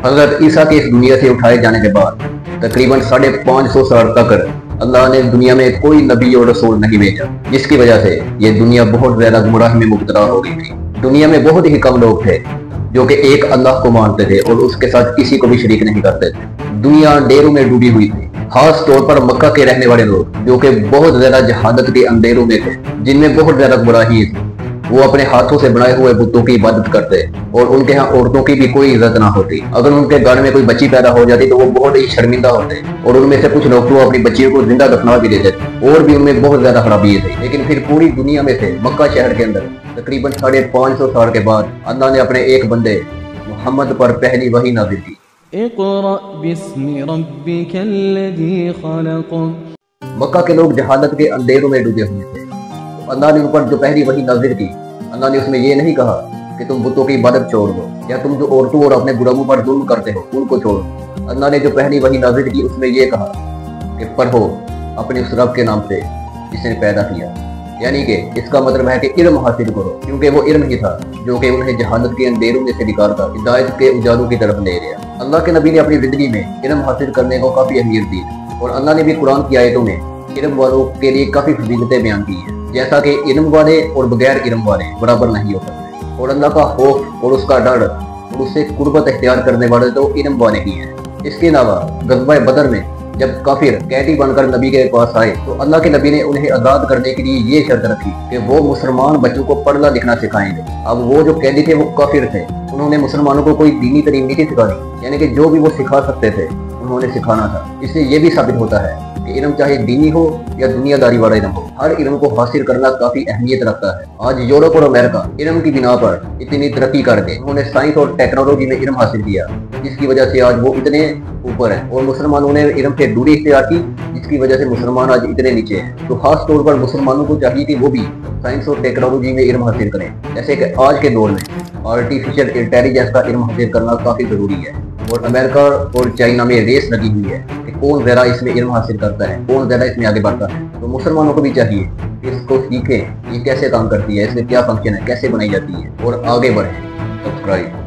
हज़रत ईसा के इस दुनिया से उठाए जाने के बाद तकरीबन 550 साल तक अल्लाह ने दुनिया में कोई नबी और रसूल नहीं भेजा, जिसकी वजह से ये दुनिया बहुत ज्यादा गुमराही में मुब्तला हो गई थी। दुनिया में बहुत ही कम लोग थे जो कि एक अल्लाह को मानते थे और उसके साथ किसी को भी शरीक नहीं करते थे। दुनिया अंधेरों में डूबी हुई थी। खास तौर पर मक्का के रहने वाले लोग जो कि बहुत ज्यादा जहालत के अंधेरों में थे, जिनमें बहुत ज्यादा गुमराही थी, वो अपने हाथों से बनाए हुए बुतों की इबादत करते और उनके यहाँ औरतों की भी कोई इज्जत ना होती। अगर उनके घर में कोई बच्ची पैदा हो जाती तो वो बहुत ही शर्मिंदा होते और उनमें से कुछ लोग तो अपनी बच्चियों को जिंदा दफना भी देते थे और भी उनमें बहुत ज्यादा खराबी थी। लेकिन फिर पूरी दुनिया में से मक्का शहर के अंदर तकरीबन 550 साल के बाद अल्लाह ने अपने एक बंदे मोहम्मद पर पहली वही नाज़िल की। इक़रा बिस्मि रब्बिकल्लज़ी खलक़। मक्का के लोग जहालत के अंधेरों में डूबे हुए थे। अल्लाह ने उन पर जो पहली वही नाज़िल की, अल्लाह ने उसमें ये नहीं कहा कि तुम बुतों की इबादत छोड़ दो या तुम जो औरतों और अपने गुलामों पर जुल्म करते हो उनको छोड़ो। अल्लाह ने जो पहली वही नाज़िल की उसमें ये कहा कि पढ़ो अपने उस रब के नाम से जिसने पैदा किया, यानी कि इसका मतलब है कि इल्म हासिल करो, क्योंकि वो इल्म ही था जो कि उन्हें जहालत के अंधेरों में से निकाल कर हिदायत के उजालों की तरफ ले गया। अल्लाह के नबी ने अपनी जिंदगी में इल्म हासिल करने को काफी अहमियत दी और अल्लाह ने भी कुरान की आयतों में इल्म वालों के लिए काफी फजीलतें बयान की है, जैसा कि इल्म वाले और बगैर इल्म वाले बराबर नहीं हो सकते और अल्लाह का खौफ और उसका डर और उससे कुर्बत इख्तियार करने वाले तो इल्म वाले ही हैं। इसके अलावा गज़वा बदर में जब काफिर कैदी बनकर नबी के पास आए तो अल्लाह के नबी ने उन्हें आजाद करने के लिए ये शर्त रखी कि वो मुसलमान बच्चों को पढ़ना लिखना सिखाएंगे। अब वो जो कैदी थे वो काफिर थे, उन्होंने मुसलमानों को कोई दीनी तालीम नहीं सिखानी, यानी कि जो भी वो सिखा सकते थे उन्होंने सिखाना था। इससे ये भी साबित होता है कि इल्म चाहे दीनी हो या दुनियादारी वाला इल्म हो, हर इल्म को हासिल करना काफी अहमियत रखता है। आज यूरोप और अमेरिका इल्म की बिना पर इतनी तरक्की करके उन्होंने साइंस और टेक्नोलॉजी में इल्म हासिल किया, जिसकी वजह से आज वो इतने ऊपर है और मुसलमानों ने इल्म से दूरी इख्तियार की, जिसकी वजह से मुसलमान आज इतने नीचे हैं। तो खास तौर पर मुसलमानों को चाहिए कि वो भी साइंस और टेक्नोलॉजी में इल्म हासिल करें, जैसे कि आज के दौर में आर्टिफिशियल इंटेलिजेंस का इल्म हासिल करना काफी जरूरी है। और अमेरिका और चाइना में रेस लगी हुई है कि कौन ज्यादा इसमें इल्म हासिल करता है, कौन ज्यादा इसमें आगे बढ़ता है। तो मुसलमानों को भी चाहिए कि इसको सीखें, ये कैसे काम करती है, इसमें क्या फंक्शन है, कैसे बनाई जाती है और आगे बढ़े। सब्सक्राइब।